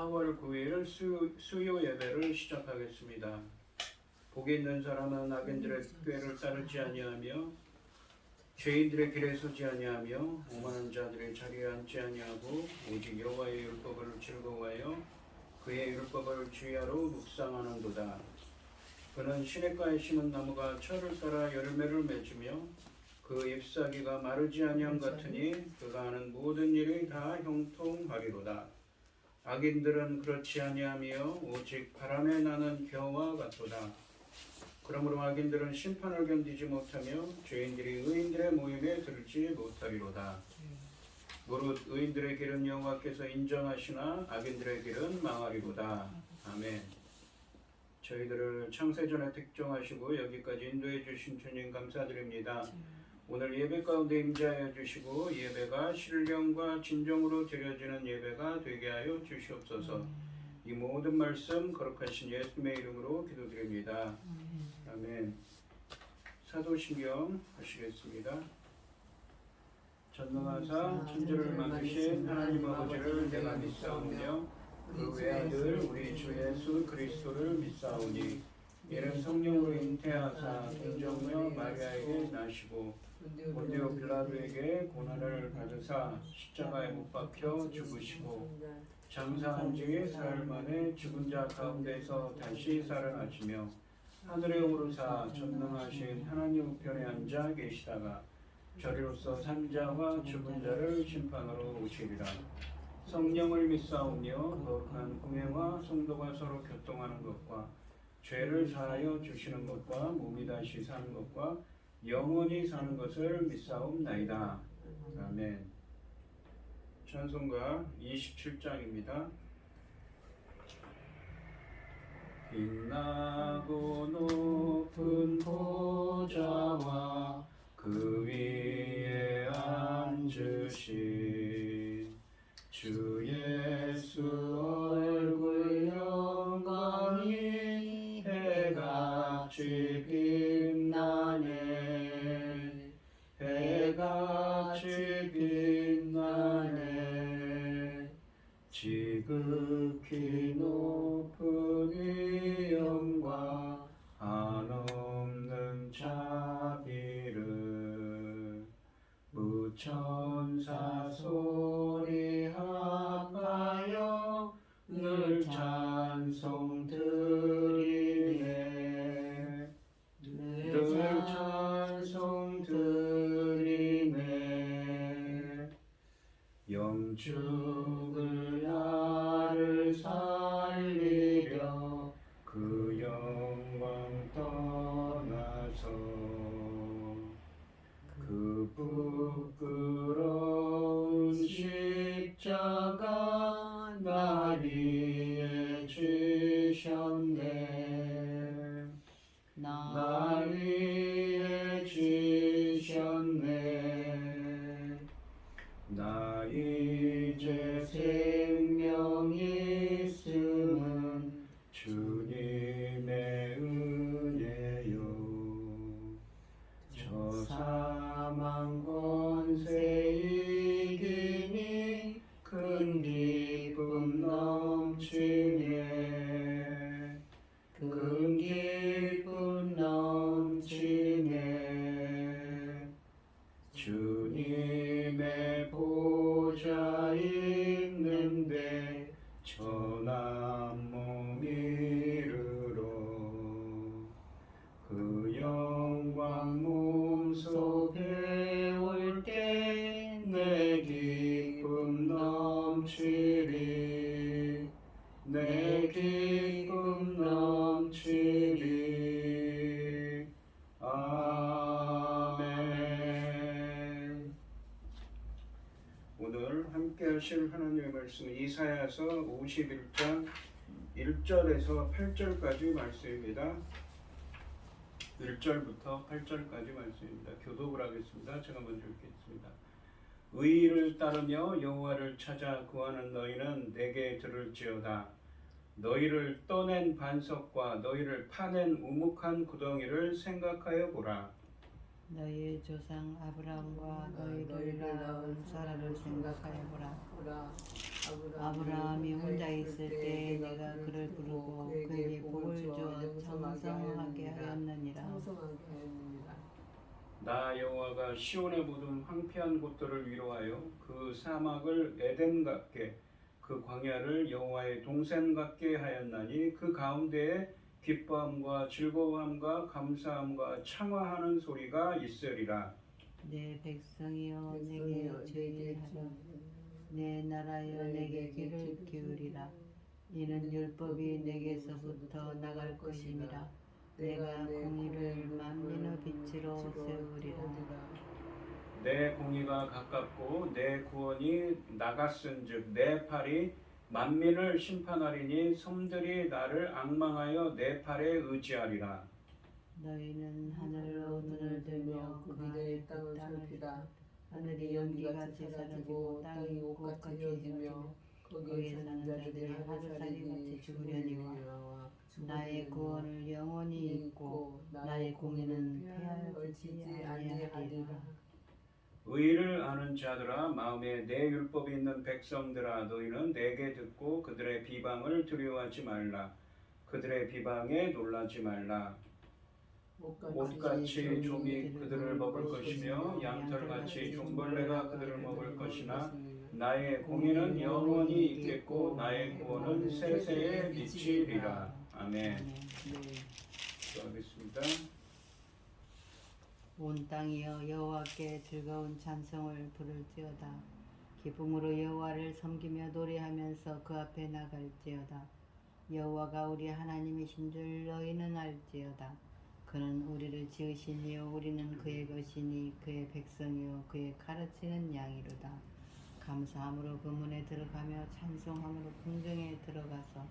4월 9일 수요 예배를 시작하겠습니다. 복이 있는 사람은 악인들의 꾀를 따르지 아니하며 죄인들의 길에 서지 아니하며 오만한 자들의 자리에 앉지 아니하고 오직 여호와의 율법을 즐거워하여 그의 율법을 주야로 묵상하는도다. 그는 시냇가에 심은 나무가 철을 따라 열매를 맺으며 그 잎사귀가 마르지 아니함 같으니 그가 하는 모든 일이 다 형통하리로다. 악인들은 그렇지 아니하며 오직 바람에 나는 겨와 같도다. 그러므로 악인들은 심판을 견디지 못하며 죄인들이 의인들의 모임에 들지 못하리로다. 무릇 의인들의 길은 여호와께서 인정하시나 악인들의 길은 망하리로다. 아멘. 저희들을 창세전에 특정하시고 여기까지 인도해 주신 주님 감사드립니다. 오늘 예배 가운데 임재하여 주시고 예배가 신령과 진정으로 드려지는 예배가 되게 하여 주시옵소서. 이 모든 말씀 거룩하신 예수님의 이름으로 기도드립니다. 아멘. 사도신경 하시겠습니다. 전능하사 천지를 만드신 하나님 아버지를 내가 믿사오며 그 외아들 우리 주 예수 그리스도를 믿사오니 이는 성령으로 잉태하사 동정녀 마리아에게 나시고 본디오 빌라도에게 고난을 받으사 십자가에 못 박혀 죽으시고 장사한 지 사흘 만에 죽은 자 가운데서 다시 살아나시며 하늘에 오르사 전능하신 하나님 우편에 앉아 계시다가 저리로서 산자와 죽은 자를 심판하러 오시리라. 성령을 믿사오며 거룩한 공회와 성도가 서로 교통하는 것과 죄를 사하여 주시는 것과 몸이 다시 사는 것과 영원히 사는 것을 믿사옵나이다. 아멘. 찬송가 27장입니다. 빛나고 높은 보좌와 그 위에 앉으신 주 예수 얼굴 영광이 해같이 빛나네. 해같이 빛나네. 지극히 높은 위엄과 한없는 자비를 무천사 소리 합하여 늘 찬송 드리네. 늘 찬송 드리네. 영축을 나를 살리려 그 영광 떠나서 그 부끄러운 십자가 나 위에 지셨네. 나 위에 지셨네. 나 이제 생명 있음은 주님의 은혜요. 저 사망 권세 이기니 큰 기쁨 넘치네. 큰 기쁨 넘치네. 주님의 보좌 있는데 전한 몸 이르러 그 영광 몸속에 올 때 내 기쁨 넘치리. 내 기쁨 넘치리. 아멘. 오늘 함께 하실 하나님의 말씀은 이사야서 51장 1절에서 8절까지 말씀입니다. 1절부터 8절까지 말씀입니다. 교독을 하겠습니다. 제가 먼저 읽겠습니다. 의의를 따르며 여호와를 찾아 구하는 너희는 내게 들을지어다. 너희를 떠낸 반석과 너희를 파낸 우묵한 구덩이를 생각하여 보라. 너희 조상 아브라함과 너희를 낳은 사라를 생각하여 보라. 아브라함이 혼자 있을 때 내가 그를 부르고 그에게 복을 주어 장성하게 하였느니라. 나 여호와가 시온의 모든 황폐한 곳들을 위로하여 그 사막을 에덴 같게 그 광야를 여호와의 동산 같게 하였나니 그 가운데에 기뻐함과 즐거움과 감사함과 창화하는 소리가 있으리라. 내 백성이여 내게 주의하라. 내 나라여 내게 귀를 기울이라. 이는 율법이 내게서부터 나갈 것임이라. 내가 공의를 만민의 빛으로 세우리라. 내 공의가 가깝고 내 구원이 나갔은즉 내 팔이 만민을 심판하리니 섬들이 나를 앙망하여 내 팔에 의지하리라. 너희는 하늘로 눈을 들며 그 안에 땅을 살피라. 하늘이 연기같이 사라지고 땅이 옷같이 휘어지며 거기에 사는 자들이 하루살이같이 죽으려니와 나의 구원을 영원히 잊고 나의 공의는 폐하지 아니하리라. 의를 아는 자들아 마음에 내 율법이 있는 백성들아 너희는 내게 듣고 그들의 비방을 두려워하지 말라. 그들의 비방에 놀라지 말라. 옷같이 좀이 그들을 먹을 것이며 양털같이 종벌레가 그들을 먹을 것이나 나의 공의는 영원히 있겠고 나의 구원은 세세에 미치리라. 아멘. 기도하겠습니다. 온 땅이여 여호와께 즐거운 찬송을 부를지어다. 기쁨으로 여호와를 섬기며 노래하면서 그 앞에 나갈지어다. 여호와가 우리 하나님이신 줄 너희는 알지어다. 그는 우리를 지으시니요 우리는 그의 것이니 그의 백성이요 그의 가르치는 양이로다. 감사함으로 그 문에 들어가며 찬송함으로 궁정에 들어가서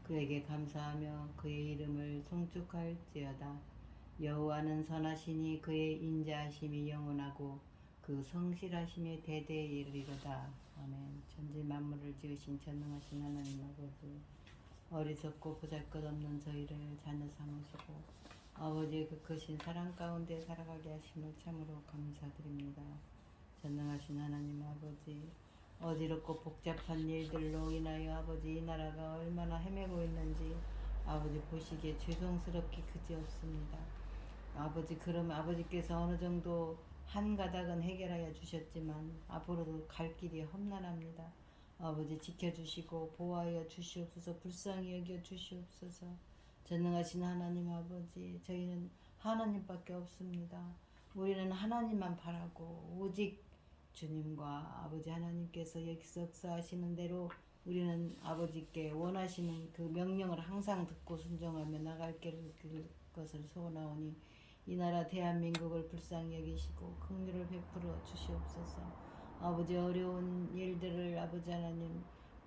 그에게 감사하며 그의 이름을 송축할지어다. 여호와는 선하시니 그의 인자하심이 영원하고 그 성실하심이 대대에 이르리로다. 아멘. 천지 만물을 지으신 전능하신 하나님 아버지, 어리석고 보잘것없는 저희를 자녀 삼으시고 아버지의 그 크신 사랑 가운데 살아가게 하심을 참으로 감사드립니다. 전능하신 하나님 아버지, 어지럽고 복잡한 일들로 인하여 아버지 이 나라가 얼마나 헤매고 있는지 아버지 보시기에 죄송스럽게 그지없습니다. 아버지 그럼 아버지께서 어느 정도 한 가닥은 해결하여 주셨지만 앞으로도 갈 길이 험난합니다. 아버지 지켜주시고 보호하여 주시옵소서. 불쌍히 여겨 주시옵소서. 전능하신 하나님 아버지, 저희는 하나님밖에 없습니다. 우리는 하나님만 바라고 오직 주님과 아버지 하나님께서 여기서 역사하시는 대로 우리는 아버지께 원하시는 그 명령을 항상 듣고 순종하며 나갈 것을 소원하오니 이 나라 대한민국을 불쌍히 여기시고 긍휼을 베풀어 주시옵소서. 아버지 어려운 일들을 아버지 하나님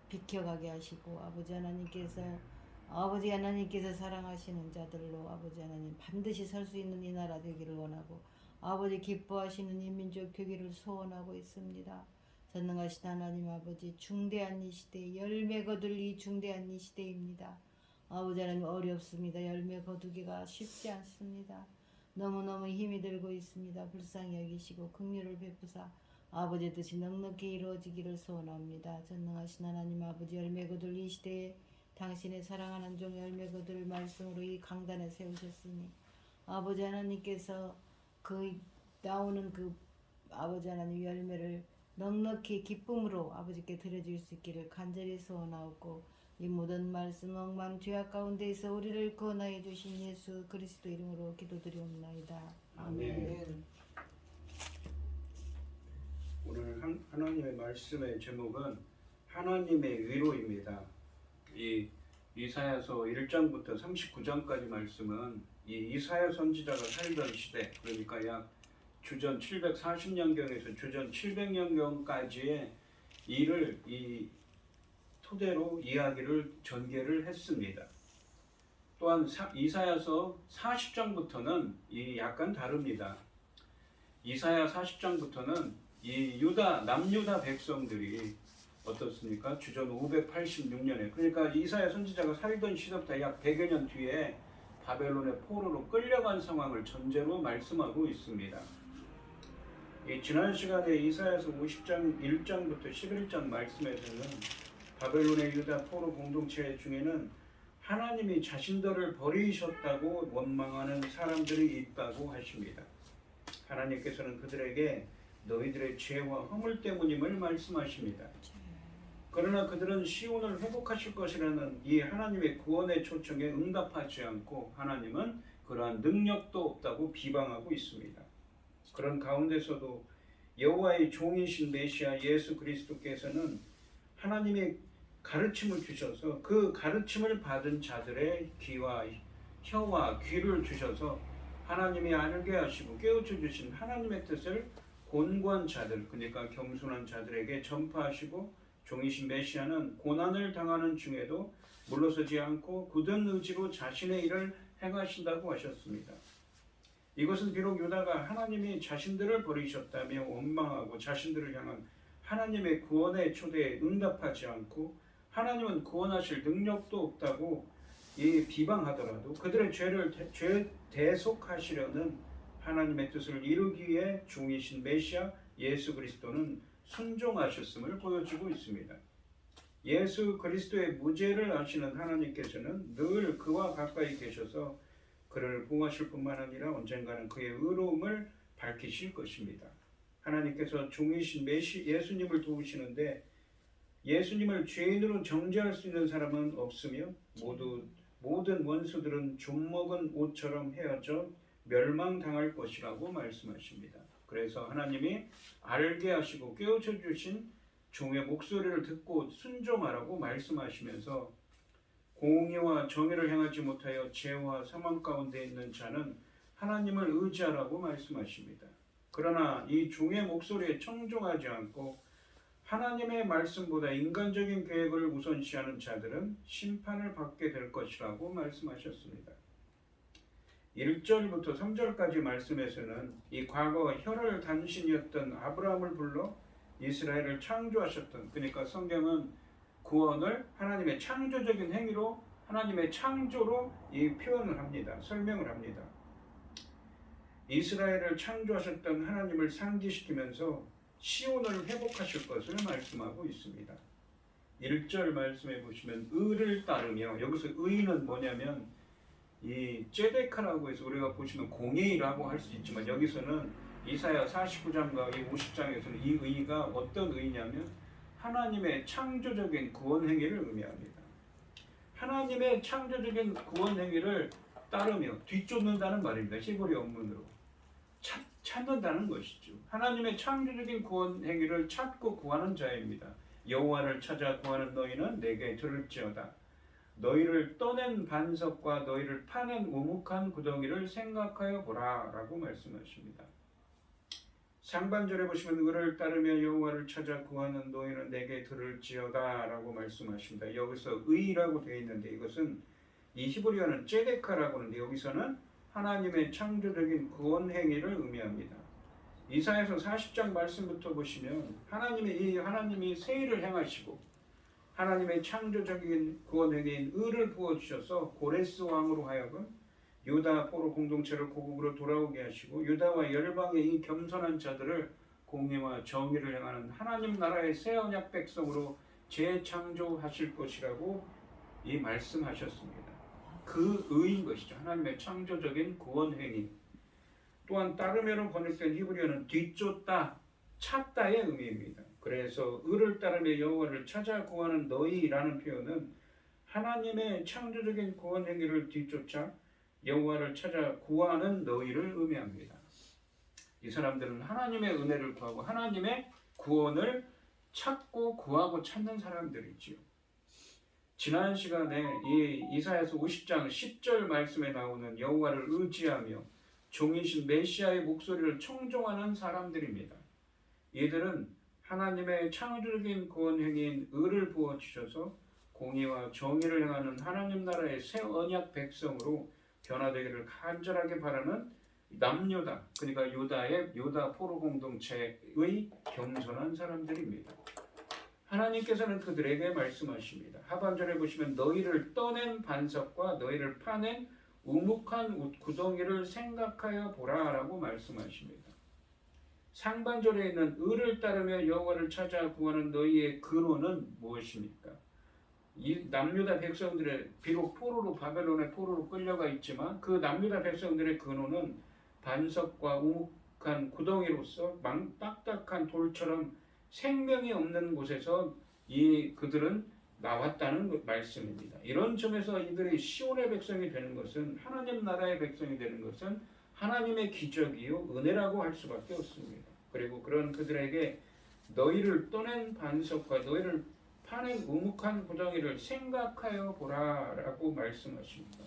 비켜가게 하시고 아버지 하나님께서 사랑하시는 자들로 아버지 하나님 반드시 설 수 있는 이 나라 되기를 원하고 아버지 기뻐하시는 이 민족 되기를 소원하고 있습니다. 전능하신 하나님 아버지, 중대한 이 시대, 열매 거둘 이 중대한 이 시대입니다. 아버지 하나님 어렵습니다. 열매 거두기가 쉽지 않습니다. 너무너무 힘이 들고 있습니다. 불쌍히 여기시고 긍휼을 베푸사 아버지 뜻이 넉넉히 이루어지기를 소원합니다. 전능하신 하나님 아버지, 열매 거둘 이 시대에 당신의 사랑하는 종 열매 거둘 말씀으로 이 강단에 세우셨으니 아버지 하나님께서 그 나오는 그 아버지 하나님 열매를 넉넉히 기쁨으로 아버지께 드려줄 수 있기를 간절히 소원하옵고 이 모든 말씀 억만 죄악 가운데에서 우리를 구원하여 주신 예수 그리스도 이름으로 기도드리옵나이다. 아멘. 오늘 하나님의 말씀의 제목은 하나님의 위로입니다. 이 이사야서 1장부터 39장까지 말씀은 이 이사야 선지자가 살던 시대, 그러니까 약 주전 740년경에서 주전 700년경까지의 일을 이 토대로 이야기를 전개를 했습니다. 또한 이사야서 40장부터는 이 약간 다릅니다. 이사야 40장부터는 이 남유다 백성들이 어떻습니까? 주전 586년에, 그러니까 이사야 선지자가 살던 시대부터 약 100여 년 뒤에 바벨론의 포로로 끌려간 상황을 전제로 말씀하고 있습니다. 지난 시간에 이사야서 50장 1장부터 11장 말씀에서는 바벨론의 유다 포로 공동체 중에는 하나님이 자신들을 버리셨다고 원망하는 사람들이 있다고 하십니다. 하나님께서는 그들에게 너희들의 죄와 허물 때문임을 말씀하십니다. 그러나 그들은 시온을 회복하실 것이라는 이 하나님의 구원의 초청에 응답하지 않고 하나님은 그러한 능력도 없다고 비방하고 있습니다. 그런 가운데서도 여호와의 종이신 메시아 예수 그리스도께서는 하나님의 가르침을 주셔서 그 가르침을 받은 자들의 귀와 혀와 귀를 주셔서 하나님이 알게 하시고 깨우쳐 주신 하나님의 뜻을 곤고한 자들, 그러니까 겸손한 자들에게 전파하시고 종이신 메시아는 고난을 당하는 중에도 물러서지 않고 굳은 의지로 자신의 일을 행하신다고 하셨습니다. 이것은 비록 유다가 하나님이 자신들을 버리셨다며 원망하고 자신들을 향한 하나님의 구원의 초대에 응답하지 않고 하나님은 구원하실 능력도 없다고 비방하더라도 그들의 죄를 대속하시려는 하나님의 뜻을 이루기 위해 종이신 메시아 예수 그리스도는 순종하셨음을 보여주고 있습니다. 예수 그리스도의 무죄를 아시는 하나님께서는 늘 그와 가까이 계셔서 그를 보호하실 뿐만 아니라 언젠가는 그의 의로움을 밝히실 것입니다. 하나님께서 종이신 예수님을 도우시는데 예수님을 죄인으로 정죄할 수 있는 사람은 없으며 모든 원수들은 좀먹은 옷처럼 헤어져 멸망당할 것이라고 말씀하십니다. 그래서 하나님이 알게 하시고 깨우쳐 주신 종의 목소리를 듣고 순종하라고 말씀하시면서 공의와 정의를 행하지 못하여 죄와 사망 가운데 있는 자는 하나님을 의지하라고 말씀하십니다. 그러나 이 종의 목소리에 청종하지 않고 하나님의 말씀보다 인간적인 계획을 우선시하는 자들은 심판을 받게 될 것이라고 말씀하셨습니다. 1절부터 3절까지 말씀에서는 이 과거 혈을 단신이었던 아브라함을 불러 이스라엘을 창조하셨던, 그러니까 성경은 구원을 하나님의 창조적인 행위로 하나님의 창조로 이 표현을 합니다. 설명을 합니다. 이스라엘을 창조하셨던 하나님을 상기시키면서 시온을 회복하실 것을 말씀하고 있습니다. 1절 말씀해 보시면 의를 따르며, 여기서 의는 뭐냐면 이 제데카라고 해서 우리가 보시면 공의라고 할 수 있지만 여기서는 이사야 49장과 50장에서는 이 의가 어떤 의냐면 하나님의 창조적인 구원 행위를 의미합니다. 하나님의 창조적인 구원 행위를 따르며 뒤쫓는다는 말입니다. 히브리 원문으로 찾는다는 것이죠. 하나님의 창조적인 구원 행위를 찾고 구하는 자입니다. 여호와를 찾아 구하는 너희는 내게 들을지어다. 너희를 떠낸 반석과 너희를 파낸 우묵한 구덩이를 생각하여 보라 라고 말씀하십니다. 상반절에 보시면 의를 따르며 여호와를 찾아 구하는 너희는 내게 들을지어다 라고 말씀하십니다. 여기서 의라고 되어 있는데 이것은 이 히브리어는 제데카라고 하는데 여기서는 하나님의 창조적인 구원 행위를 의미합니다. 이사야서 40장 말씀부터 보시면 하나님이 새 일을 행하시고 하나님의 창조적인 구원 행위인 의를 부어주셔서 고레스 왕으로 하여금 유다 포로 공동체를 고국으로 돌아오게 하시고 유다와 열방의 이 겸손한 자들을 공의와 정의를 행하는 하나님 나라의 새 언약 백성으로 재창조하실 것이라고 이 말씀하셨습니다. 그 의인 것이죠. 하나님의 창조적인 구원 행위. 또한 따르며로 번역된 히브리어는 뒤쫓다, 찾다의 의미입니다. 그래서 의를 따르며 여호와를 찾아 구하는 너희라는 표현은 하나님의 창조적인 구원 행위를 뒤쫓아 여호와를 찾아 구하는 너희를 의미합니다. 이 사람들은 하나님의 은혜를 구하고 하나님의 구원을 찾고 구하고 찾는 사람들이지요. 지난 시간에 이 이사야서 50장 10절 말씀에 나오는 여호와를 의지하며 종이신 메시아의 목소리를 청종하는 사람들입니다. 이들은 하나님의 창조적인 구원 행위인 의를 부어주셔서 공의와 정의를 행하는 하나님 나라의 새 언약 백성으로 변화되기를 간절하게 바라는 남유다, 그러니까 유다 포로 공동체의 겸손한 사람들입니다. 하나님께서는 그들에게 말씀하십니다. 하반절에 보시면 너희를 떠낸 반석과 너희를 파낸 우묵한 구덩이를 생각하여 보라라고 말씀하십니다. 상반절에 있는 의를 따르며 여호와를 찾아 구하는 너희의 근원은 무엇입니까? 이 남유다 백성들의 비록 바벨론의 포로로 끌려가 있지만 그 남유다 백성들의 근원은 반석과 우묵한 구덩이로서 딱딱한 돌처럼 생명이 없는 곳에서 그들은 나왔다는 말씀입니다. 이런 점에서 이들이 시온의 백성이 되는 것은, 하나님 나라의 백성이 되는 것은 하나님의 기적이요 은혜라고 할 수밖에 없습니다. 그리고 그런 그들에게 너희를 떠낸 반석과 너희를 파낸 우묵한 구덩이를 생각하여 보라라고 말씀하십니다.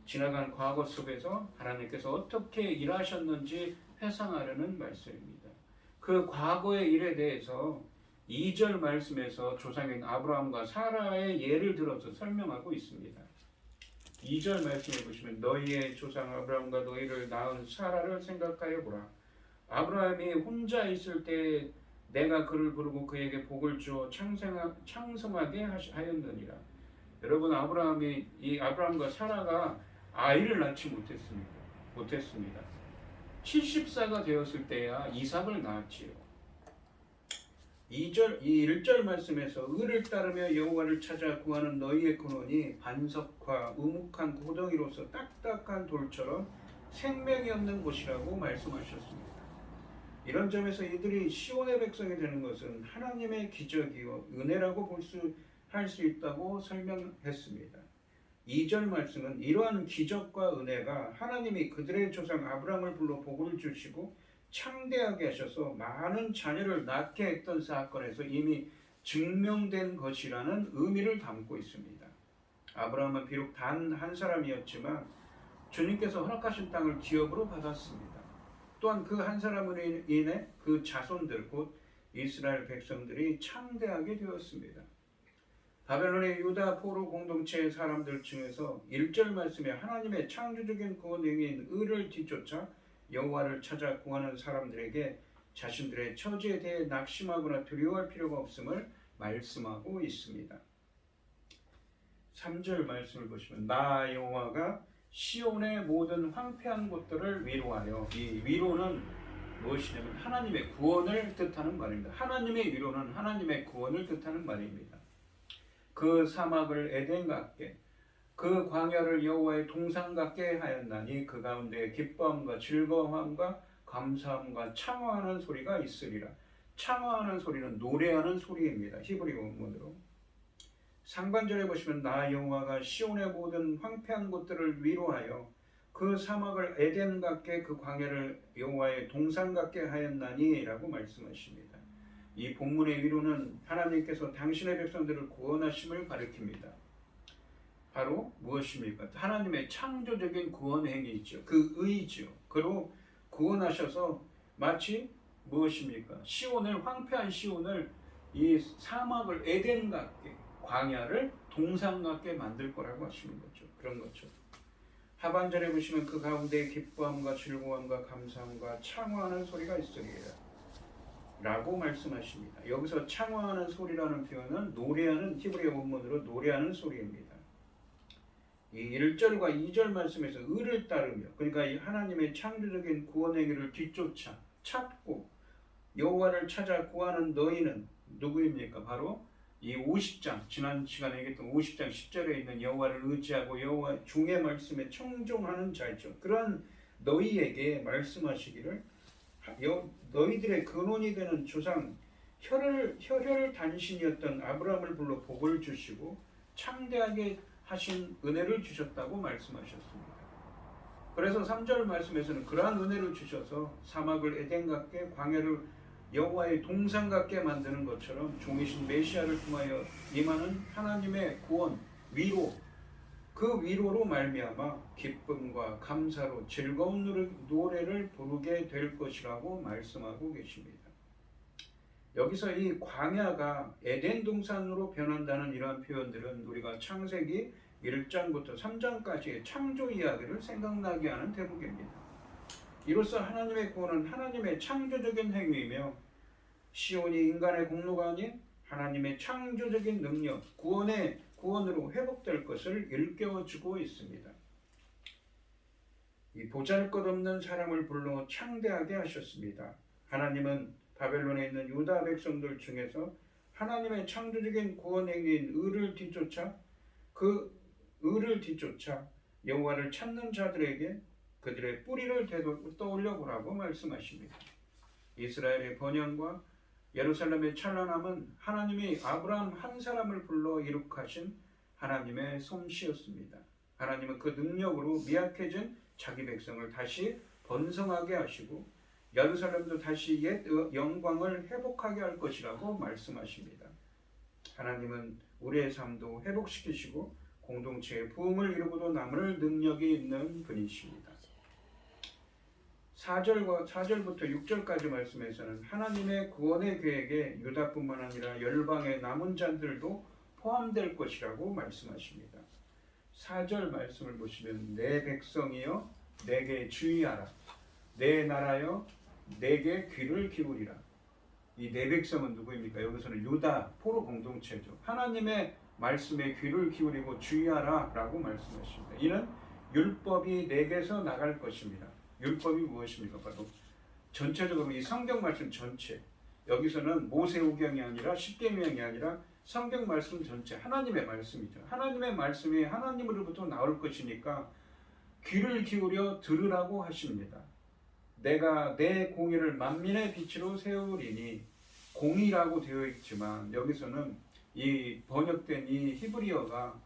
지나간 과거 속에서 하나님께서 어떻게 일하셨는지 회상하려는 말씀입니다. 그 과거의 일에 대해서 2절 말씀에서 조상인 아브라함과 사라의 예를 들어서 설명하고 있습니다. 2절 말씀에 보시면 너희의 조상 아브라함과 너희를 낳은 사라를 생각하여 보라. 아브라함이 혼자 있을 때 내가 그를 부르고 그에게 복을 주어 창성하게 하였느니라. 여러분, 아브라함과 사라가 아이를 낳지 못했습니다. 70세가 되었을 때야 이삭을 낳았지요. 1절 말씀에서 의를 따르며 여호와를 찾아 구하는 너희의 근원이 반석과 우묵한 구덩이로서 딱딱한 돌처럼 생명이 없는 곳이라고 말씀하셨습니다. 이런 점에서 이들이 시온의 백성이 되는 것은 하나님의 기적이요 은혜라고 할 수 있다고 설명했습니다. 2절 말씀은 이러한 기적과 은혜가 하나님이 그들의 조상 아브라함을 불러 복을 주시고 창대하게 하셔서 많은 자녀를 낳게 했던 사건에서 이미 증명된 것이라는 의미를 담고 있습니다. 아브라함은 비록 단 한 사람이었지만 주님께서 허락하신 땅을 기업으로 받았습니다. 또한 그 한 사람으로 인해 그 자손들 곧 이스라엘 백성들이 창대하게 되었습니다. 바벨론의 유다 포로 공동체의 사람들 중에서 1절 말씀에 하나님의 창조적인 구원 행위인 의를 뒤쫓아 여호와를 찾아 구하는 사람들에게 자신들의 처지에 대해 낙심하거나 두려워할 필요가 없음을 말씀하고 있습니다. 3절 말씀을 보시면 나 여호와가 시온의 모든 황폐한 곳들을 위로하여, 이 위로는 무엇이냐면 하나님의 구원을 뜻하는 말입니다. 하나님의 위로는 하나님의 구원을 뜻하는 말입니다. 그 사막을 에덴 같게, 그 광야를 여호와의 동산 같게 하였나니 그 가운데 기뻐함과 즐거움과 감사함과 창화하는 소리가 있으리라. 창화하는 소리는 노래하는 소리입니다. 히브리 원문으로. 상반절에 보시면 나 여호와가 시온의 모든 황폐한 곳들을 위로하여 그 사막을 에덴 같게 그 광야를 여호와의 동산 같게 하였나니 라고 말씀하십니다. 이 본문의 위로는 하나님께서 당신의 백성들을 구원하심을 가리킵니다. 바로 무엇입니까? 하나님의 창조적인 구원 행위이죠. 그 의죠. 그로 구원하셔서 마치 무엇입니까? 황폐한 시온을, 이 사막을 에덴 같게, 광야를 동산 같게 만들 거라고 하시는 거죠. 그런 거죠. 하반절에 보시면 그 가운데 기뻐함과 즐거움과 감사함과 창화하는 소리가 있으리라 라고 말씀하십니다. 여기서 창화하는 소리라는 표현은 노래하는, 히브리 원문으로 노래하는 소리입니다. 이 1절과 2절 말씀에서 의를 따르며, 그러니까 이 하나님의 창조적인 구원 행위를 뒤쫓아 찾고 여호와를 찾아 구하는 너희는 누구입니까? 바로 이 50장, 지난 시간에 얘기했던 50장 10절에 있는 여호와를 의지하고 여호와 중의 말씀에 청종하는 자죠. 그런 너희에게 말씀하시기를 너희들의 근원이 되는 조상 혈혈 단신이었던 아브라함을 불러 복을 주시고 창대하게 하신 은혜를 주셨다고 말씀하셨습니다. 그래서 3절 말씀에서는 그러한 은혜를 주셔서 사막을 에덴 같게, 광야를 여호와의 동산 같게 만드는 것처럼 종이신 메시아를 통하여 임하는 하나님의 구원, 위로, 그 위로로 말미암아 기쁨과 감사로 즐거운 노래를 부르게 될 것이라고 말씀하고 계십니다. 여기서 이 광야가 에덴 동산으로 변한다는 이러한 표현들은 우리가 창세기 1장부터 3장까지의 창조 이야기를 생각나게 하는 대목입니다. 이로써 하나님의 구원은 하나님의 창조적인 행위이며 시온이 인간의 공로가 아닌 하나님의 창조적인 능력, 구원으로 회복될 것을 일깨워주고 있습니다. 이 보잘것없는 사람을 불러 창대하게 하셨습니다. 하나님은 바벨론에 있는 유다 백성들 중에서 하나님의 창조적인 구원 행위인 그 의를 뒤쫓아 여호와를 찾는 자들에게 그들의 뿌리를 떠올려 보라고 말씀하십니다. 이스라엘의 번영과 예루살렘의 찬란함은 하나님이 아브라함 한 사람을 불러 이룩하신 하나님의 솜씨였습니다. 하나님은 그 능력으로 미약해진 자기 백성을 다시 번성하게 하시고 예루살렘도 다시 옛 영광을 회복하게 할 것이라고 말씀하십니다. 하나님은 우리의 삶도 회복시키시고 공동체의 부흥을 이루고도 남을 능력이 있는 분이십니다. 4절부터 6절까지 말씀에서는 하나님의 구원의 계획에 유다뿐만 아니라 열방의 남은 자들도 포함될 것이라고 말씀하십니다. 4절 말씀을 보시면 내 백성이여 내게 주의하라. 내 나라여 내게 귀를 기울이라. 이 내 백성은 누구입니까? 여기서는 유다 포로 공동체죠. 하나님의 말씀에 귀를 기울이고 주의하라 라고 말씀하십니다. 이는 율법이 내게서 나갈 것입니다. 율법이 무엇입니까? 바로 전체적으로 이 성경 말씀 전체, 여기서는 모세오경이 아니라 십계명이 아니라 성경 말씀 전체, 하나님의 말씀이죠. 하나님의 말씀이 하나님으로부터 나올 것이니까 귀를 기울여 들으라고 하십니다. 내가 내 공의를 만민의 빛으로 세우리니, 공의라고 되어 있지만 여기서는 이 번역된 이 히브리어가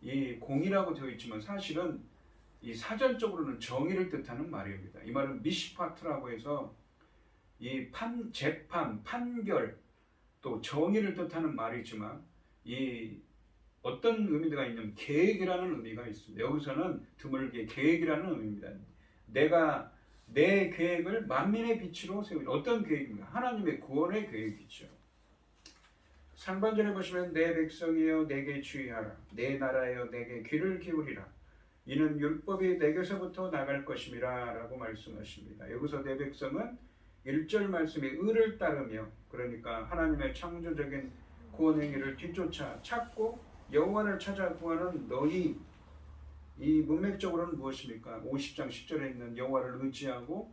이 공의라고 되어 있지만 사실은 이 사전적으로는 정의를 뜻하는 말입니다. 이 말은 미시파트라고 해서 이 재판, 판결, 또 정의를 뜻하는 말이지만 이 어떤 의미가 있냐면 계획이라는 의미가 있습니다. 여기서는 드물게 계획이라는 의미입니다. 내가 내 계획을 만민의 빛으로 세우리. 어떤 계획입니까? 하나님의 구원의 계획이죠. 상반절에 보시면 내 백성이여 내게 주의하라. 내 나라여 내게 귀를 기울이라. 이는 율법이 내게서부터 나갈 것임이라 라고 말씀하십니다. 여기서 내 백성은 1절 말씀에 의를 따르며, 그러니까 하나님의 창조적인 구원 행위를 뒤쫓아 찾고 여호와를 찾아 구하는 너희, 이 문맥적으로는 무엇입니까? 50장 10절에 있는 여호와를 의지하고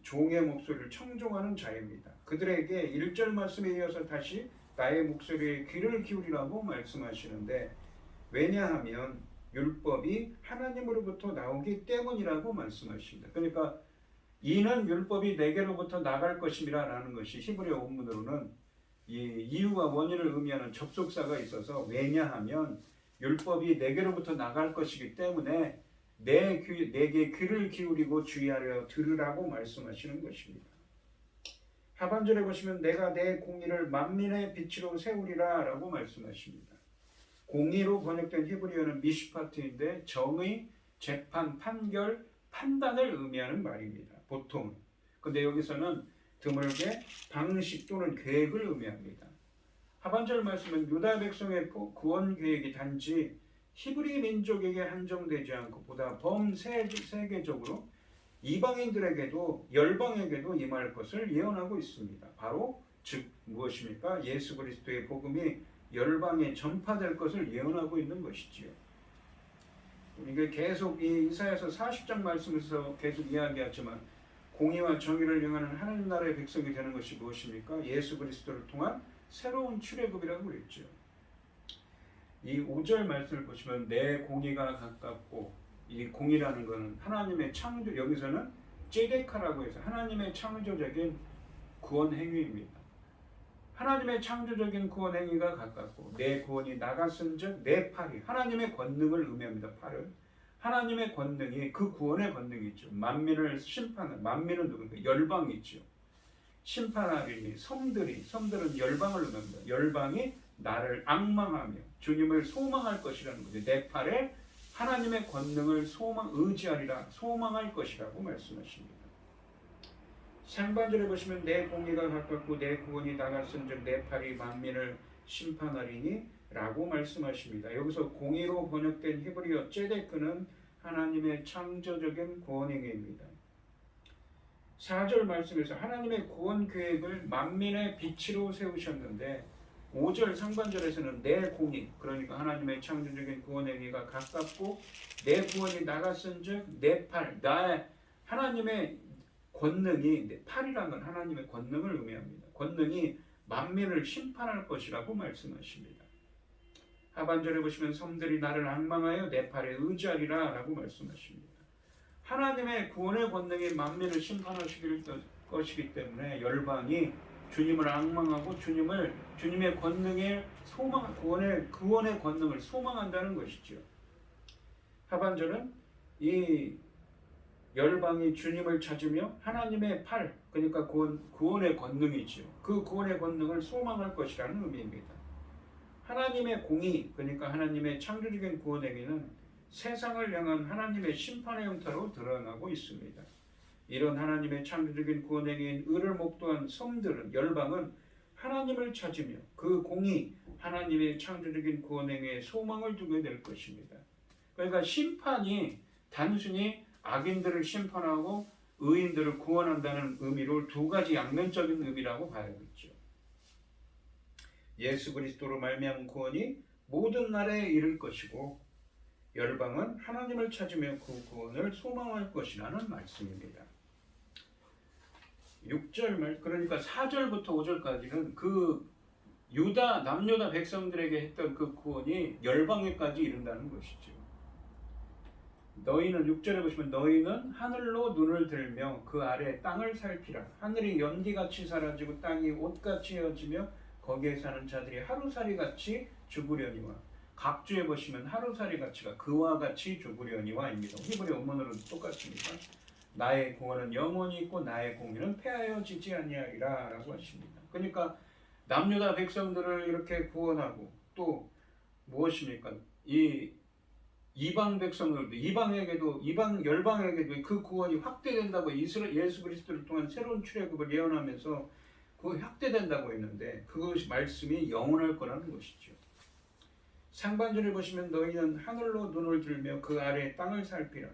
종의 목소리를 청종하는 자입니다. 그들에게 1절 말씀에 이어서 다시 나의 목소리에 귀를 기울이라고 말씀하시는데, 왜냐하면 율법이 하나님으로부터 나오기 때문이라고 말씀하십니다. 그러니까 이는 율법이 내게로부터 나갈 것임이라 라는 것이 히브리어 원문으로는 이 이유와 원인을 의미하는 접속사가 있어서, 왜냐하면 율법이 내게로부터 나갈 것이기 때문에 내게 귀를 기울이고 주의하려 들으라고 말씀하시는 것입니다. 하반절에 보시면 내가 내 공의를 만민의 빛으로 세우리라 라고 말씀하십니다. 공의로 번역된 히브리어는 미시파트인데 정의, 재판, 판결, 판단을 의미하는 말입니다. 보통. 근데 여기서는 드물게 방식 또는 계획을 의미합니다. 하반절 말씀은 유다 백성의 구원 계획이 단지 히브리 민족에게 한정되지 않고 보다 범세계적으로 이방인들에게도 열방에게도 임할 것을 예언하고 있습니다. 바로 즉 무엇입니까? 예수 그리스도의 복음이 열방에 전파될 것을 예언하고 있는 것이지요. 이게 계속 이 이사야서 40장 말씀에서 계속 이야기하지만 공의와 정의를 행하는 하나님 나라의 백성이 되는 것이 무엇입니까? 예수 그리스도를 통한 새로운 출애굽이라고 그랬죠. 이 5절 말씀을 보시면 내 공의가 가깝고, 이 공의라는 것은 하나님의 창조, 여기서는 제데카라고 해서 하나님의 창조적인 구원 행위입니다. 하나님의 창조적인 구원 행위가 가깝고 내 구원이 나갔은즉 내 팔이, 하나님의 권능을 의미합니다. 팔은 하나님의 권능이 그 구원의 권능이죠. 만민을 심판하는, 만민은 누구입니까? 열방이죠. 심판하리니 섬들은 열방을 의미합니다. 열방이 나를 앙망하며 주님을 소망할 것이라는 거죠. 내 팔에 하나님의 권능을 의지하리라, 소망할 것이라고 말씀하십니다. 상반절에 보시면 내 공의가 가깝고 내 구원이 나갔은즉 내 팔이 만민을 심판하리니 라고 말씀하십니다. 여기서 공의로 번역된 히브리어 제데크는 하나님의 창조적인 구원행위입니다. 4절 말씀에서 하나님의 구원 계획을 만민의 빛으로 세우셨는데, 5절 상반절에서는 내 공의, 그러니까 하나님의 창조적인 구원 행위가 가깝고 내 구원이 나갔은즉 내 팔, 나의 하나님의 권능이, 팔이란 건 하나님의 권능을 의미합니다. 권능이 만민을 심판할 것이라고 말씀하십니다. 하반절에 보시면 섬들이 나를 앙망하여 내 팔에 의지하리라 라고 말씀하십니다. 하나님의 구원의 권능이 만민을 심판하실 것이기 때문에 열방이 주님을 앙망하고 주님의 권능에 소망, 구원의 권능을 소망한다는 것이죠. 하반절은 이 열방이 주님을 찾으며 하나님의 팔, 그러니까 구원의 권능이죠. 그 구원의 권능을 소망할 것이라는 의미입니다. 하나님의 공의, 그러니까 하나님의 창조적인 구원 행위는 세상을 향한 하나님의 심판의 형태로 드러나고 있습니다. 이런 하나님의 창조적인 구원 행위인 의를 목도한 섬들은, 열방은 하나님을 찾으며 그 공의, 하나님의 창조적인 구원 행위에 소망을 두게 될 것입니다. 그러니까 심판이 단순히 악인들을 심판하고 의인들을 구원한다는 의미로 두 가지 양면적인 의미라고 봐야겠죠. 예수 그리스도로 말미암은 구원이 모든 나라에 이를 것이고 열방은 하나님을 찾으며 그 구원을 소망할 것이라는 말씀입니다. 6절 말, 그러니까 4절부터 5절까지는 그 남유다 백성들에게 했던 그 구원이 열방에까지 이른다는 것이죠. 너희는 6절에 보시면 너희는 하늘로 눈을 들며 그 아래 땅을 살피라. 하늘이 연기같이 사라지고 땅이 옷같이 헤어지며 거기에 사는 자들이 하루살이같이 죽으려니와. 각주에 보시면 하루살이같이가 그와 같이 죽으려니와입니다. 히브리 원문으로도 똑같습니다. 나의 구원은 영원히 있고 나의 공의는 폐하여지지 아니하리라 라고 하십니다. 그러니까 남유다 백성들을 이렇게 구원하고 또 무엇입니까? 이 이방 백성들도 이방 열방에게도 그 구원이 확대된다고 예수 그리스도를 통한 새로운 출애굽을 예언하면서 그 확대된다고 했는데 그것이 말씀이 영원할 거라는 것이죠. 상반절에 보시면 너희는 하늘로 눈을 들며 그 아래 땅을 살피라.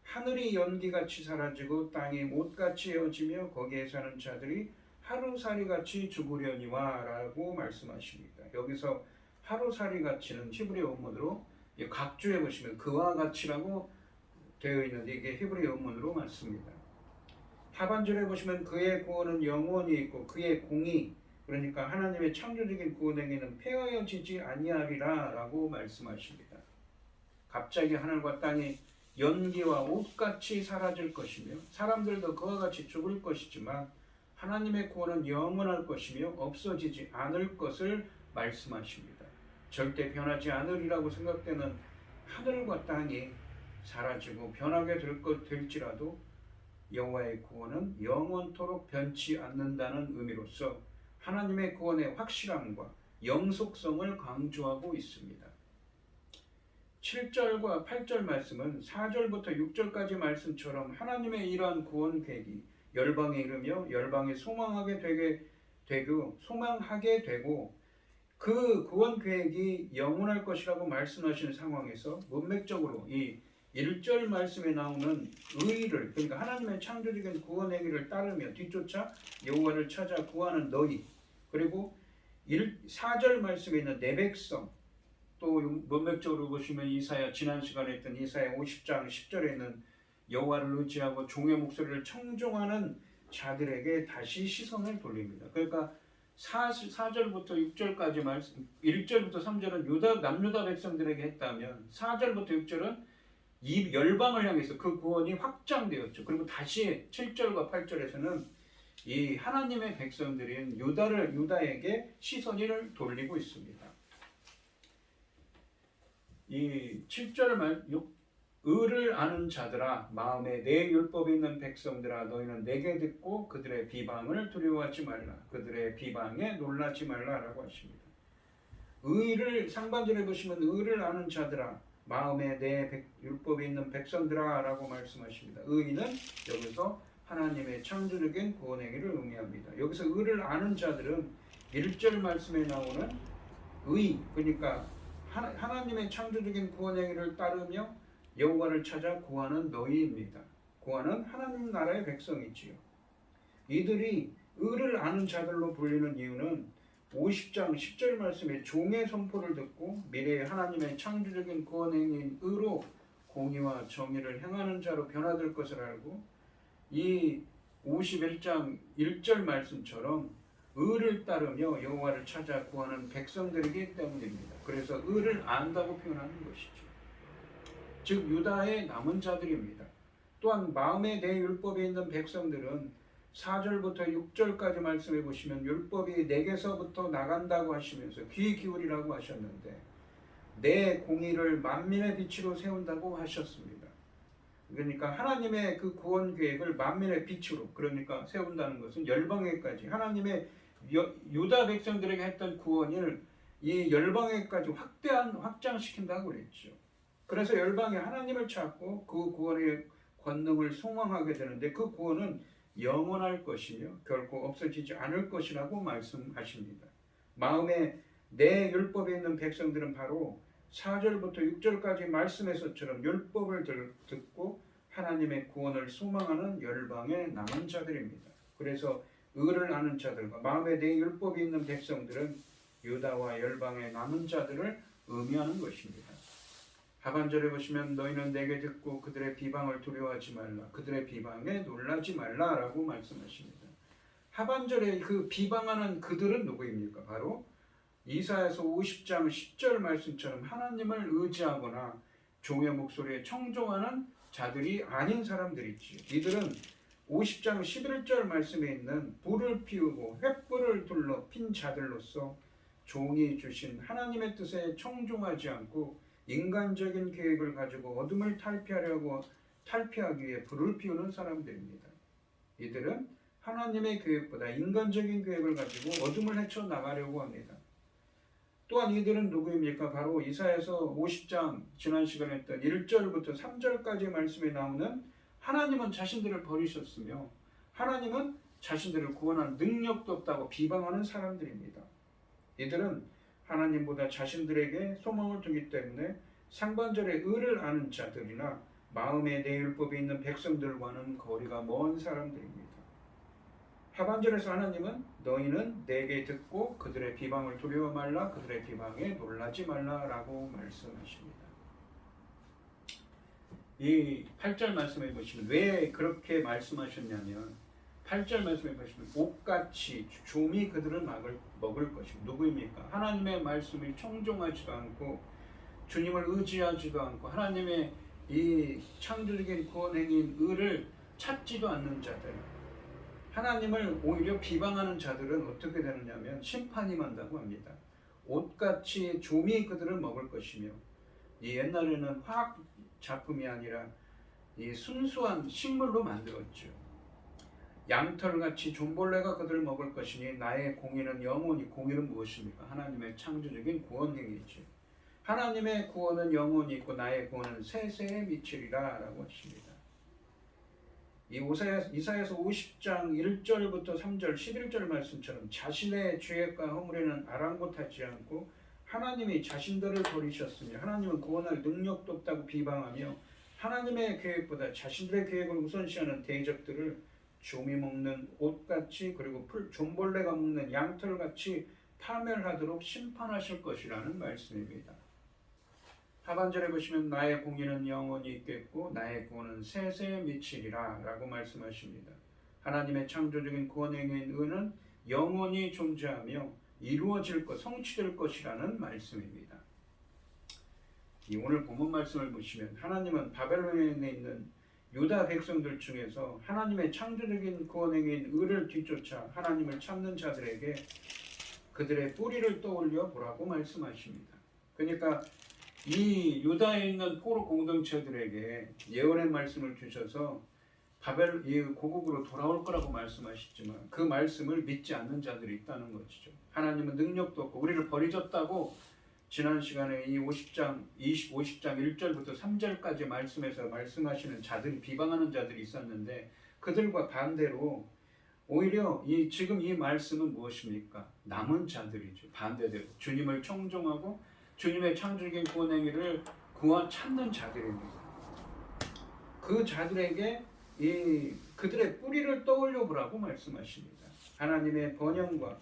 하늘이 연기같이 사라지고 땅이 못같이 헤어지며 거기에 사는 자들이 하루살이같이 죽으려니와 라고 말씀하십니다. 여기서 하루살이같이는 히브리 원문으로 각주에 보시면 그와 같이라고 되어 있는데 이게 히브리 원문으로 맞습니다. 하반절에 보시면 그의 구원은 영원히 있고 그의 공의, 그러니까 하나님의 창조적인 구원 행위는 폐하여지지 아니하리라 라고 말씀하십니다. 갑자기 하늘과 땅이 연기와 옷같이 사라질 것이며 사람들도 그와 같이 죽을 것이지만 하나님의 구원은 영원할 것이며 없어지지 않을 것을 말씀하십니다. 절대 변하지 않으리라고 생각되는 하늘과 땅이 사라지고 변하게 될지라도 여호와의 구원은 영원토록 변치 않는다는 의미로서 하나님의 구원의 확실함과 영속성을 강조하고 있습니다. 7절과 8절 말씀은 4절부터 6절까지 말씀처럼 하나님의 이러한 구원 계획이 열방에 이르며 열방에 소망하게 되고 그 구원 계획이 영원할 것이라고 말씀하시는 상황에서 문맥적으로 이 1절 말씀에 나오는 의를, 그러니까 하나님의 창조적인 구원 행위를 따르며 뒤쫓아 여호와를 찾아 구하는 너희, 그리고 4절 말씀에 있는 내 백성, 또 문맥적으로 보시면 지난 시간에 했던 이사야 50장 10절에 있는 여호와를 의지하고 종의 목소리를 청종하는 자들에게 다시 시선을 돌립니다. 그러니까 4절부터 6절까지 말씀, 1절부터 3절은 남유다 백성들에게 했다면 4절부터 6절은 이 열방을 향해서 그 구원이 확장되었죠. 그리고 다시 7절과 8절에서는 이 하나님의 백성들인 유다에게 시선을 돌리고 있습니다. 이 7절 의를 아는 자들아 마음에 내 율법에 있는 백성들아 너희는 내게 듣고 그들의 비방을 두려워하지 말라. 그들의 비방에 놀라지 말라라고 하십니다. 상반절에 보시면 의를 아는 자들아 마음에 내 율법에 있는 백성들아 라고 말씀하십니다. 의는 여기서 하나님의 창조적인 구원 행위를 의미합니다. 여기서 의를 아는 자들은 1절 말씀에 나오는 의, 그러니까 하나님의 창조적인 구원 행위를 따르며 여호와를 찾아 구하는 너희입니다. 구하는 하나님 나라의 백성이지요. 이들이 의를 아는 자들로 불리는 이유는 50장 10절 말씀에 종의 선포를 듣고 미래의 하나님의 창조적인 구원 행위인 의로 공의와 정의를 행하는 자로 변화될 것을 알고 이 51장 1절 말씀처럼 의를 따르며 여호와를 찾아 구하는 백성들이기 때문입니다. 그래서 의를 안다고 표현하는 것이죠. 즉 유다의 남은 자들입니다. 또한 마음에 내 율법에 있는 백성들은 4절부터 6절까지 말씀해 보시면 율법이 내게서부터 나간다고 하시면서 귀 기울이라고 하셨는데 내 공의를 만민의 빛으로 세운다고 하셨습니다. 그러니까 하나님의 그 구원 계획을 만민의 빛으로 그러니까 세운다는 것은 열방에까지 하나님의 유다 백성들에게 했던 구원을 이 열방에까지 확장시킨다고 그랬죠. 그래서 열방이 하나님을 찾고 그 구원의 권능을 소망하게 되는데 그 구원은 영원할 것이며 결코 없어지지 않을 것이라고 말씀하십니다. 마음에 내 율법에 있는 백성들은 바로 4절부터 6절까지 말씀에서처럼 율법을 듣고 하나님의 구원을 소망하는 열방의 남은 자들입니다. 그래서 의를 아는 자들과 마음에 내 율법이 있는 백성들은 유다와 열방의 남은 자들을 의미하는 것입니다. 하반절에 보시면 너희는 내게 듣고 그들의 비방을 두려워하지 말라 그들의 비방에 놀라지 말라라고 말씀하십니다. 하반절에 그 비방하는 그들은 누구입니까? 바로 이사야서 50장 10절 말씀처럼 하나님을 의지하거나 종의 목소리에 청종하는 자들이 아닌 사람들이지. 이들은 50장 11절 말씀에 있는 불을 피우고 횃불을 둘러 핀 자들로서 종이 주신 하나님의 뜻에 청종하지 않고 인간적인 계획을 가지고 어둠을 탈피하기 위해 불을 피우는 사람들입니다. 이들은 하나님의 계획보다 인간적인 계획을 가지고 어둠을 헤쳐나가려고 합니다. 또한 이들은 누구입니까? 바로 이사야서 50장 지난 시간에 했던 1절부터 3절까지 말씀에 나오는 하나님은 자신들을 버리셨으며 하나님은 자신들을 구원할 능력도 없다고 비방하는 사람들입니다. 이들은 하나님보다 자신들에게 소망을 두기 때문에 상반절의 의를 아는 자들이나 마음에 내 율법에 있는 백성들과는 거리가 먼 사람들입니다. 하반절에서 하나님은 너희는 내게 듣고 그들의 비방을 두려워 말라 그들의 비방에 놀라지 말라라고 말씀하십니다. 이 8절 말씀해 보시면 왜 그렇게 말씀하셨냐면 8절 말씀해 보시면 옥같이 좀이 그들을 먹을 것이고 누구입니까? 하나님의 말씀을 청종하지도 않고 주님을 의지하지도 않고 하나님의 이 창조적인 구원 행위인 의를 찾지도 않는 자들 하나님을 오히려 비방하는 자들은 어떻게 되느냐면 심판이 만다고 합니다. 옷같이 좀이 그들을 먹을 것이며 이 옛날에는 화학 작품이 아니라 이 순수한 식물로 만들었죠. 양털같이 존벌레가 그들을 먹을 것이니 나의 공의는 영원히 공의는 무엇입니까? 하나님의 창조적인 구원 행위죠. 하나님의 구원은 영원히 있고 나의 구원은 세세에 미치리라 라고 하십니다. 이 이사야서 50장 1절부터 3절 11절 말씀처럼 자신의 죄악과 허물에는 아랑곳하지 않고 하나님이 자신들을 버리셨으며 하나님은 구원할 능력도 없다고 비방하며 하나님의 계획보다 자신들의 계획을 우선시하는 대적들을 좀이 먹는 옷같이 그리고 존벌레가 먹는 양털같이 파멸하도록 심판하실 것이라는 말씀입니다. 하반절에 보시면 나의 공의는 영원히 있겠고 나의 구원은 세세에 미치리라 라고 말씀하십니다. 하나님의 창조적인 구원 행위인 의는 영원히 존재하며 이루어질 것, 성취될 것이라는 말씀입니다. 이 오늘 본문 말씀을 보시면 하나님은 바벨론에 있는 유다 백성들 중에서 하나님의 창조적인 구원 행위인 의를 뒤쫓아 하나님을 찾는 자들에게 그들의 뿌리를 떠올려 보라고 말씀하십니다. 그러니까 이 유다에 있는 포로 공동체들에게 예언의 말씀을 주셔서 이 고국으로 돌아올 거라고 말씀하셨지만 그 말씀을 믿지 않는 자들이 있다는 것이죠. 하나님은 능력도 없고 우리를 버리셨다고 지난 시간에 이 50장 1절부터 3절까지 말씀에서 말씀하시는 자들이 비방하는 자들이 있었는데 그들과 반대로 오히려 지금 이 말씀은 무엇입니까? 남은 자들이죠. 반대대로 주님을 청종하고 주님의 창조적인 구원 행위를 찾는 자들입니다. 그 자들에게 그들의 뿌리를 떠올려 보라고 말씀하십니다. 하나님의 번영과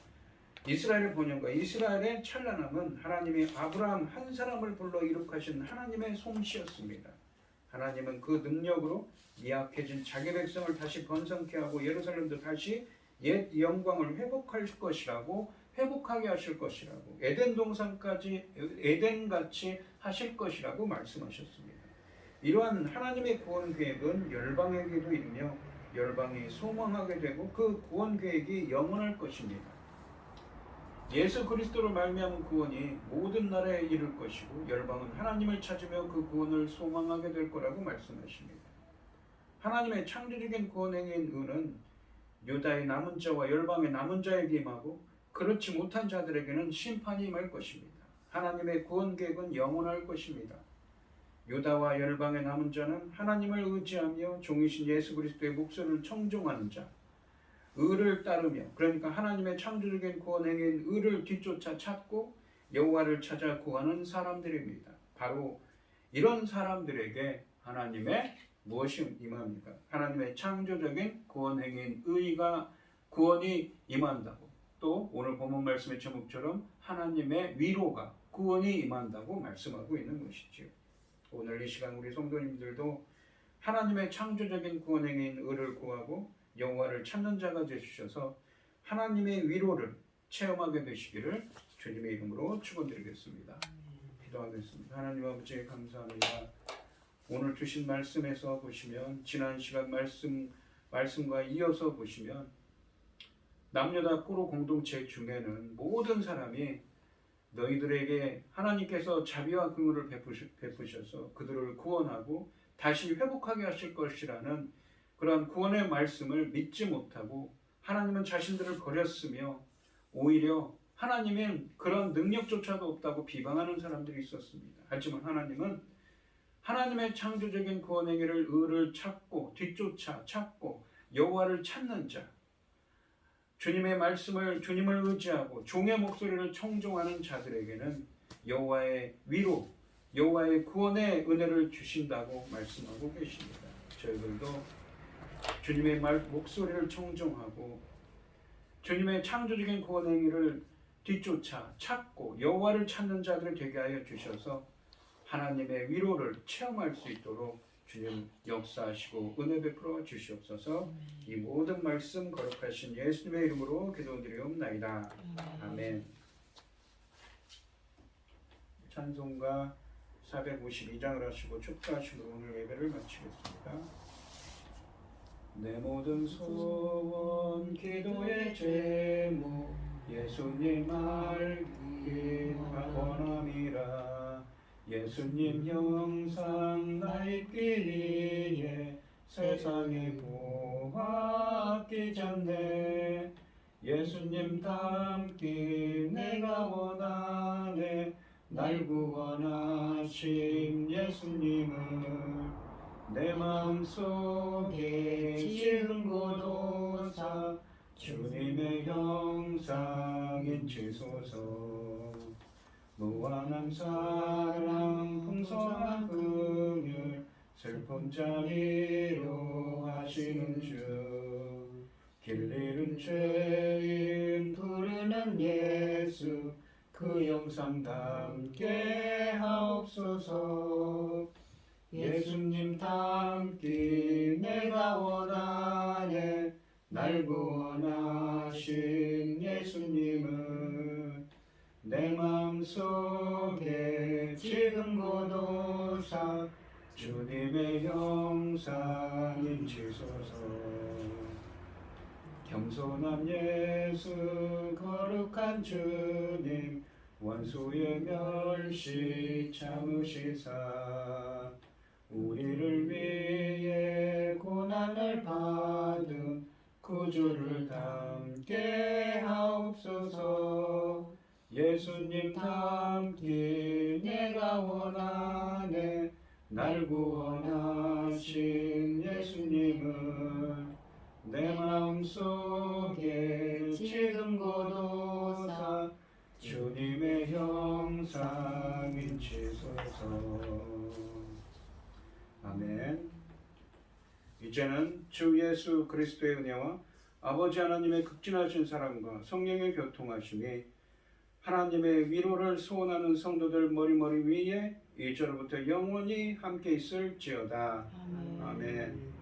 이스라엘의 번영과 이스라엘의 찬란함은 하나님이 아브라함 한 사람을 불러 이룩하신 하나님의 솜씨였습니다. 하나님은 그 능력으로 미약해진 자기 백성을 다시 번성케 하고 예루살렘도 다시 옛 영광을 회복하게 하실 것이라고 에덴 동산까지 에덴같이 하실 것이라고 말씀하셨습니다. 이러한 하나님의 구원 계획은 열방에게도 있며 열방이 소망하게 되고 그 구원 계획이 영원할 것입니다. 예수 그리스도로 말미암은 구원이 모든 나라에 이를 것이고 열방은 하나님을 찾으며 그 구원을 소망하게 될 거라고 말씀하십니다. 하나님의 창조적인 구원 행위인 의는 유다의 남은 자와 열방의 남은 자에게 임하고 그렇지 못한 자들에게는 심판이 임할 것입니다. 하나님의 구원 계획은 영원할 것입니다. 유다와 열방의 남은 자는 하나님을 의지하며 종이신 예수 그리스도의 목소리를 청종하는 자, 의를 따르며, 그러니까 하나님의 창조적인 구원 행위인 의를 뒤쫓아 찾고 여호와를 찾아 구하는 사람들입니다. 바로 이런 사람들에게 하나님의 무엇이 임합니까? 하나님의 창조적인 구원 행위인 의가 구원이 임한다고, 또 오늘 본문 말씀의 제목처럼 하나님의 위로가 구원이 임한다고 말씀하고 있는 것이지요. 오늘 이 시간 우리 성도님들도 하나님의 창조적인 구원 행위인 의를 구하고 여호와를 찾는 자가 되주셔서 하나님의 위로를 체험하게 되시기를 주님의 이름으로 축원드리겠습니다. 기도하겠습니다. 하나님 아버지 감사합니다. 오늘 주신 말씀에서 보시면 지난 시간 말씀과 이어서 보시면 남녀다 포로 공동체 중에는 모든 사람이 너희들에게 하나님께서 자비와 긍휼을 베푸셔서 그들을 구원하고 다시 회복하게 하실 것이라는 그러한 구원의 말씀을 믿지 못하고 하나님은 자신들을 버렸으며 오히려 하나님은 그런 능력조차도 없다고 비방하는 사람들이 있었습니다. 하지만 하나님은 하나님의 창조적인 구원 행위를 의를 찾고 뒤쫓아 찾고 여호와를 찾는 자, 주님의 말씀을 주님을 의지하고 종의 목소리를 청종하는 자들에게는 여호와의 위로, 여호와의 구원의 은혜를 주신다고 말씀하고 계십니다. 저희들도 주님의 목소리를 청종하고 주님의 창조적인 구원 행위를 뒤쫓아 찾고 여호와를 찾는 자들이 되게 하여 주셔서 하나님의 위로를 체험할 수 있도록 주님 역사하시고 은혜 베풀어 주시옵소서. 이 모든 말씀 거룩하신 예수님의 이름으로 기도드리옵나이다. 아멘. 찬송가 452장을 하시고 축도하시므로 오늘 예배를 마치겠습니다. 내 모든 소원 기도의 제목 예수님 알기 원함이라. 예수님 형상 나있기에 세상에 보았기 전에 예수님 닮기 내가 원하네. 날 구원하신 예수님을 내 마음속에 지은고도사 주님의 형상인 지소서. 무한한 사랑 풍성한 긍휼 슬픔 자리로 하시는 주. 길 잃은 죄인 부르는 예수 그 영상 담게 하옵소서. 예수님 닮기 내가 원하네. 날 구원하신 예수님을 내 마음속에 지금 고도사 주님의 형상인 지소서. 겸손한 예수 거룩한 주님 원수의 멸시 참으시사 우리를 위해 고난을 받은 구주를 닮게 하옵소서. 예수님 닮기 내가 원하네. 날 구원하신 예수님을 내 마음속에 지금 고도사 주님의 형상인 지소서. 아멘. 이제는 주 예수 그리스도의 은혜와 아버지 하나님의 극진하신 사랑과 성령의 교통하심이 하나님의 위로를 소원하는 성도들 머리머리 위에 이제로부터 영원히 함께 있을지어다. 아멘. 아멘.